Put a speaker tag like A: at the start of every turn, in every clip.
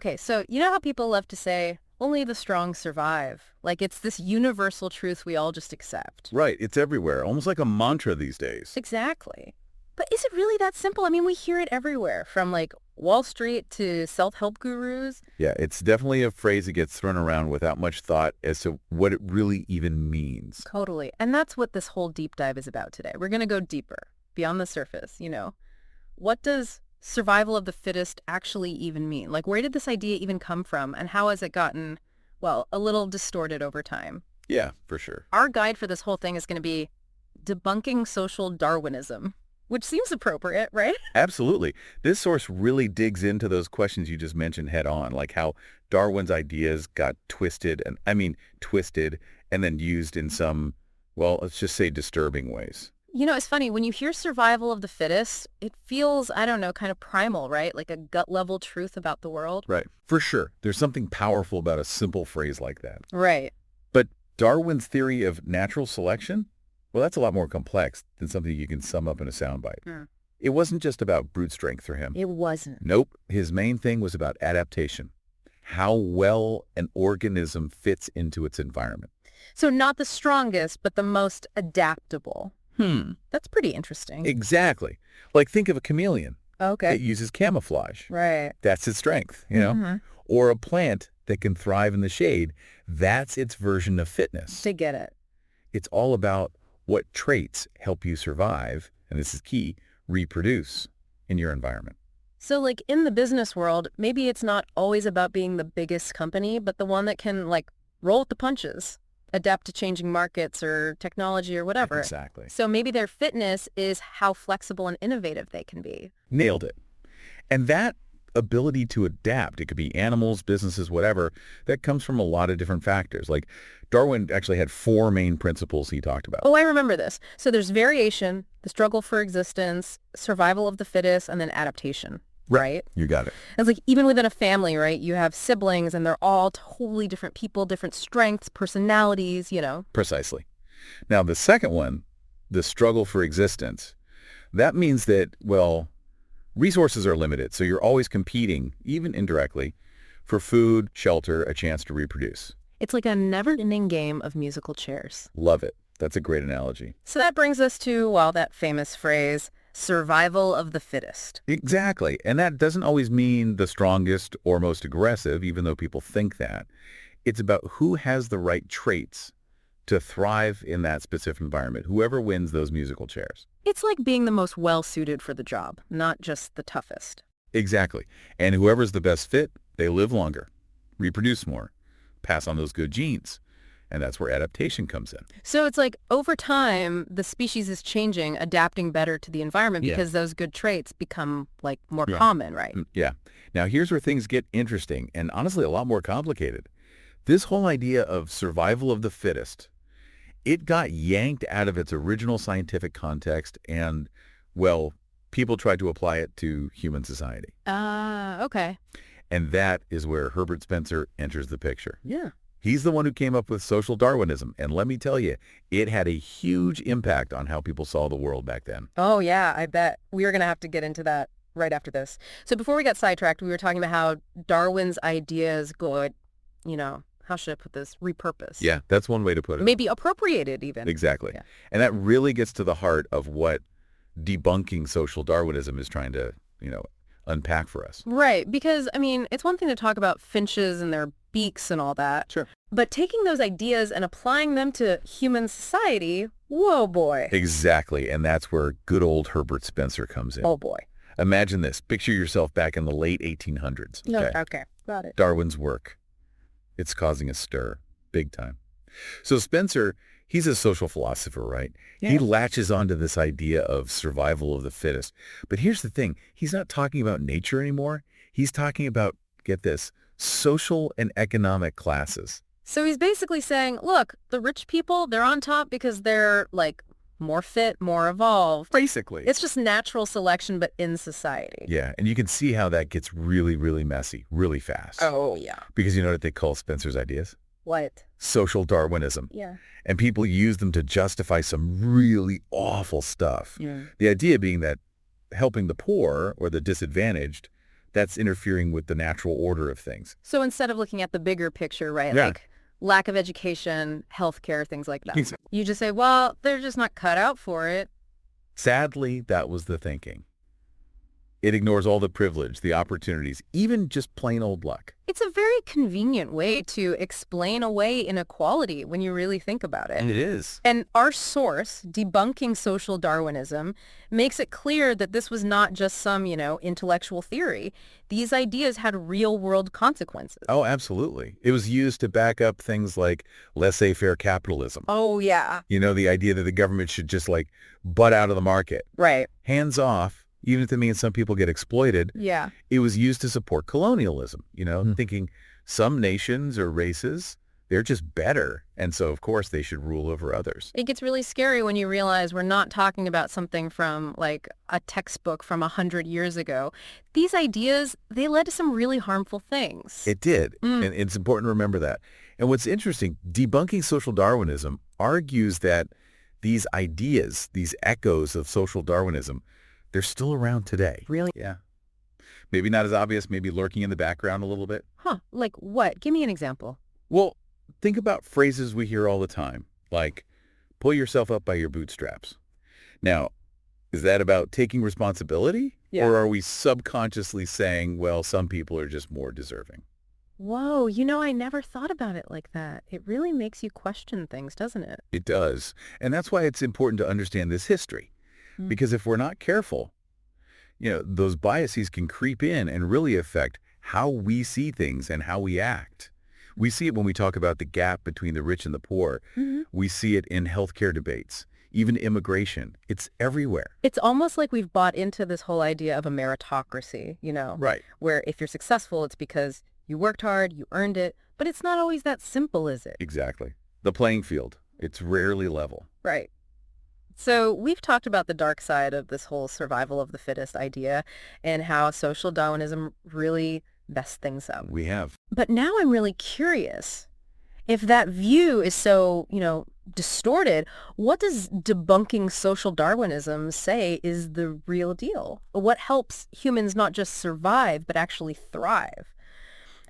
A: Okay, so you know how people love to say, only the strong survive? Like it's this universal truth we all just accept.
B: Right, it's everywhere, almost like a mantra these days.
A: Exactly. But is it really that simple? I mean, we hear it everywhere, from like Wall Street to self-help gurus.
B: Yeah, it's definitely a phrase that gets thrown around without much thought as to what it really even means.
A: Totally. And that's what this whole deep dive is about today. We're going to go deeper, beyond the surface. What does survival of the fittest actually even mean? Like, where did this idea even come from, and how has it gotten, well, a little distorted over time?
B: Yeah, for sure.
A: Our guide for this whole thing is going to be Debunking Social Darwinism, which seems appropriate, right?
B: Absolutely. This source really digs into those questions you just mentioned head on, like how Darwin's ideas got twisted and then used in some, well, let's just say disturbing ways.
A: It's funny, when you hear survival of the fittest, it feels, I don't know, kind of primal, right? Like a gut-level truth about the world.
B: Right. For sure. There's something powerful about a simple phrase like that.
A: Right.
B: But Darwin's theory of natural selection? Well, that's a lot more complex than something you can sum up in a soundbite.
A: Hmm.
B: It wasn't just about brute strength for him.
A: It wasn't.
B: Nope. His main thing was about adaptation, how well an organism fits into its environment.
A: So not the strongest, but the most adaptable. That's pretty interesting.
B: Exactly. Like think of a chameleon.
A: Okay.
B: It uses camouflage.
A: Right.
B: That's its strength.
A: Mm-hmm.
B: Or a plant that can thrive in the shade. That's its version of fitness.
A: To get it.
B: It's all about what traits help you survive, and this is key, reproduce in your environment.
A: So like in the business world, maybe it's not always about being the biggest company, but the one that can like roll with the punches, adapt to changing markets or technology or whatever.
B: Exactly.
A: So maybe their fitness is how flexible and innovative they can be.
B: Nailed it. And that ability to adapt, it could be animals, businesses, whatever, that comes from a lot of different factors. Like Darwin actually had 4 main principles he talked about.
A: Oh, I remember this. So there's variation, the struggle for existence, survival of the fittest, and then adaptation. Right?
B: You got it.
A: It's like even within a family, right? You have siblings and they're all totally different people, different strengths, personalities.
B: Precisely. Now, the second one, the struggle for existence, that means that, well, resources are limited, so you're always competing, even indirectly, for food, shelter, a chance to reproduce.
A: It's like a never-ending game of musical chairs.
B: Love it. That's a great analogy.
A: So that brings us to, well, that famous phrase, survival of the fittest.
B: Exactly. And that doesn't always mean the strongest or most aggressive, even though people think that. It's about who has the right traits to thrive in that specific environment, whoever wins those musical chairs.
A: It's like being the most well-suited for the job, not just the toughest.
B: Exactly. And whoever's the best fit, they live longer, reproduce more, pass on those good genes. And that's where adaptation comes in.
A: So it's like over time, the species is changing, adapting better to the environment because those good traits become like more common, right?
B: Yeah. Now, here's where things get interesting and honestly a lot more complicated. This whole idea of survival of the fittest, it got yanked out of its original scientific context and, well, people tried to apply it to human society.
A: Okay.
B: And that is where Herbert Spencer enters the picture.
A: Yeah.
B: He's the one who came up with social Darwinism, and let me tell you, it had a huge impact on how people saw the world back then.
A: Oh, yeah, I bet. We are going to have to get into that right after this. So before we got sidetracked, we were talking about how Darwin's ideas got, how should I put this, repurposed.
B: Yeah, that's one way to put it.
A: Maybe appropriated even.
B: Exactly.
A: Yeah.
B: And that really gets to the heart of what debunking social Darwinism is trying to, unpack for us.
A: Right, because, it's one thing to talk about finches and their beaks and all that.
B: Sure.
A: But taking those ideas and applying them to human society, whoa, boy.
B: Exactly, and that's where good old Herbert Spencer comes in.
A: Oh, boy.
B: Imagine this. Picture yourself back in the late 1800s.
A: Okay, got it.
B: Darwin's work. It's causing a stir, big time. So Spencer, he's a social philosopher, right? Yeah. He latches onto this idea of survival of the fittest. But here's the thing. He's not talking about nature anymore. He's talking about, get this, social and economic classes.
A: So he's basically saying, look, the rich people, they're on top because they're, like, more fit, more evolved.
B: Basically.
A: It's just natural selection, but in society.
B: Yeah, and you can see how that gets really, really messy, really fast.
A: Oh, yeah.
B: Because you know what they call Spencer's ideas?
A: What?
B: Social Darwinism.
A: Yeah.
B: And people use them to justify some really awful stuff.
A: Yeah.
B: The idea being that helping the poor or the disadvantaged that's interfering with the natural order of things.
A: So instead of looking at the bigger picture, right,
B: Yeah.
A: like lack of education, healthcare, things like that,
B: Exactly.
A: you just say, well, they're just not cut out for it.
B: Sadly, that was the thinking. It ignores all the privilege, the opportunities, even just plain old luck.
A: It's a very convenient way to explain away inequality when you really think about it.
B: And it is.
A: And our source, Debunking Social Darwinism, makes it clear that this was not just some, intellectual theory. These ideas had real-world consequences.
B: Oh, absolutely. It was used to back up things like laissez-faire capitalism.
A: Oh, yeah.
B: The idea that the government should just butt out of the market.
A: Right.
B: Hands off, even if it means some people get exploited.
A: Yeah.
B: It was used to support colonialism, thinking some nations or races, they're just better. And so, of course, they should rule over others.
A: It gets really scary when you realize we're not talking about something from a textbook from 100 years ago. These ideas, they led to some really harmful things.
B: It did. And it's important to remember that. And what's interesting, Debunking Social Darwinism argues that these ideas, these echoes of social Darwinism, they're still around today.
A: Really?
B: Yeah. Maybe not as obvious, maybe lurking in the background a little bit.
A: Huh. Like what? Give me an example.
B: Well, think about phrases we hear all the time, like, pull yourself up by your bootstraps. Now, is that about taking responsibility?
A: Yeah.
B: Or are we subconsciously saying, well, some people are just more deserving?
A: Whoa, I never thought about it like that. It really makes you question things, doesn't it?
B: It does. And that's why it's important to understand this history. Because if we're not careful, those biases can creep in and really affect how we see things and how we act. We see it when we talk about the gap between the rich and the poor.
A: Mm-hmm.
B: We see it in healthcare debates, even immigration. It's everywhere.
A: It's almost like we've bought into this whole idea of a meritocracy,
B: Right.
A: where if you're successful, it's because you worked hard, you earned it, but it's not always that simple, is it?
B: Exactly. The playing field, it's rarely level.
A: Right. So we've talked about the dark side of this whole survival of the fittest idea and how social Darwinism really messed things up.
B: We have.
A: But now I'm really curious. If that view is so, distorted, what does debunking social Darwinism say is the real deal? What helps humans not just survive, but actually thrive?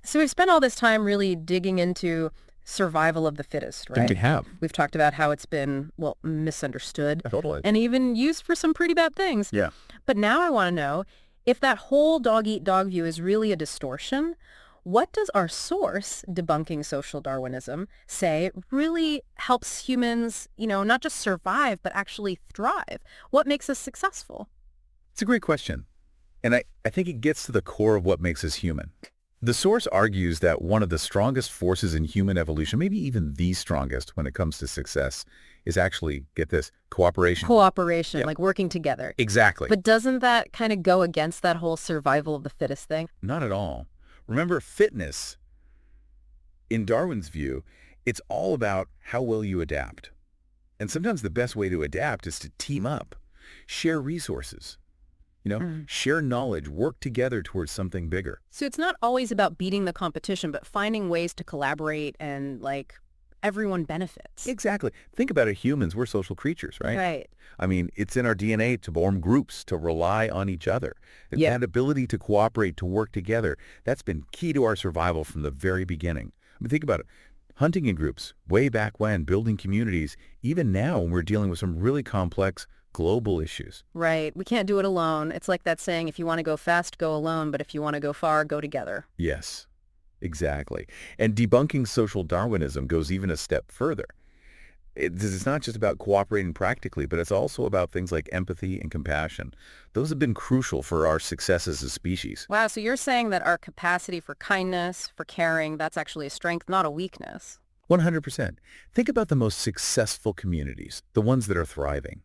A: So we've spent all this time really digging into survival of the fittest, right?
B: We have.
A: We've talked about how it's been, misunderstood.
B: Totally.
A: And even used for some pretty bad things.
B: Yeah.
A: But now I want to know, if that whole dog-eat-dog view is really a distortion, what does our source, Debunking Social Darwinism, say really helps humans, not just survive, but actually thrive? What makes us successful?
B: It's a great question. And I think it gets to the core of what makes us human. The source argues that one of the strongest forces in human evolution, maybe even the strongest when it comes to success, is actually, get this, cooperation.
A: Cooperation,
B: Yep.
A: like working together.
B: Exactly.
A: But doesn't that kind of go against that whole survival of the fittest thing?
B: Not at all. Remember, fitness, in Darwin's view, it's all about how well you adapt. And sometimes the best way to adapt is to team up, share resources, share knowledge, work together towards something bigger.
A: So it's not always about beating the competition, but finding ways to collaborate and, everyone benefits.
B: Exactly. Think about it, humans, we're social creatures, right?
A: Right.
B: I mean, it's in our DNA to form groups, to rely on each other.
A: Yeah.
B: That ability to cooperate, to work together, that's been key to our survival from the very beginning. I mean, think about it. Hunting in groups, way back when, building communities, even now when we're dealing with some really complex global issues.
A: Right. We can't do it alone. It's like that saying, if you want to go fast, go alone, but if you want to go far, go together.
B: Yes, exactly. And debunking social Darwinism goes even a step further. It's not just about cooperating practically, but it's also about things like empathy and compassion. Those have been crucial for our success as a species.
A: Wow, so you're saying that our capacity for kindness, for caring, that's actually a strength, not a weakness.
B: 100%. Think about the most successful communities, the ones that are thriving.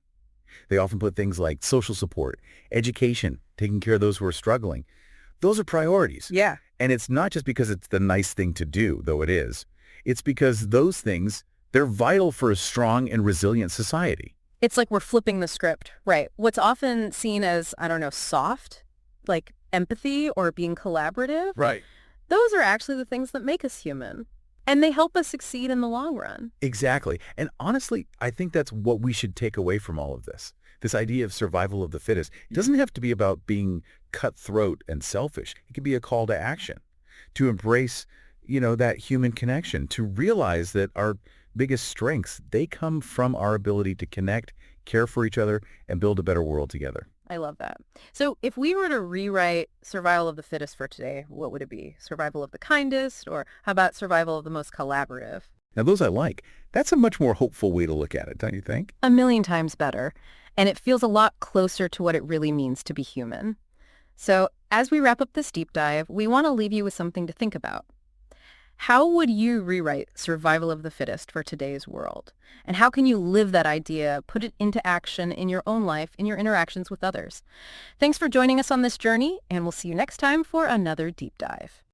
B: They often put things like social support, education, taking care of those who are struggling. Those are priorities.
A: Yeah.
B: And it's not just because it's the nice thing to do, though it is. It's because those things, they're vital for a strong and resilient society.
A: It's like we're flipping the script, right? What's often seen as, soft, like empathy or being collaborative,
B: Right.
A: those are actually the things that make us human. And they help us succeed in the long run.
B: Exactly. And honestly, I think that's what we should take away from all of this this idea of survival of the fittest, it doesn't have to be about being cutthroat and selfish. It can be a call to action, to embrace, that human connection, to realize that our biggest strengths, they come from our ability to connect, care for each other, and build a better world together.
A: I love that. So if we were to rewrite survival of the fittest for today, what would it be? Survival of the kindest, or how about survival of the most collaborative?
B: Now, those I like. That's a much more hopeful way to look at it, don't you think?
A: A million times better. And it feels a lot closer to what it really means to be human. So as we wrap up this deep dive, we want to leave you with something to think about. How would you rewrite survival of the fittest for today's world? And how can you live that idea, put it into action in your own life, in your interactions with others? Thanks for joining us on this journey, and we'll see you next time for another deep dive.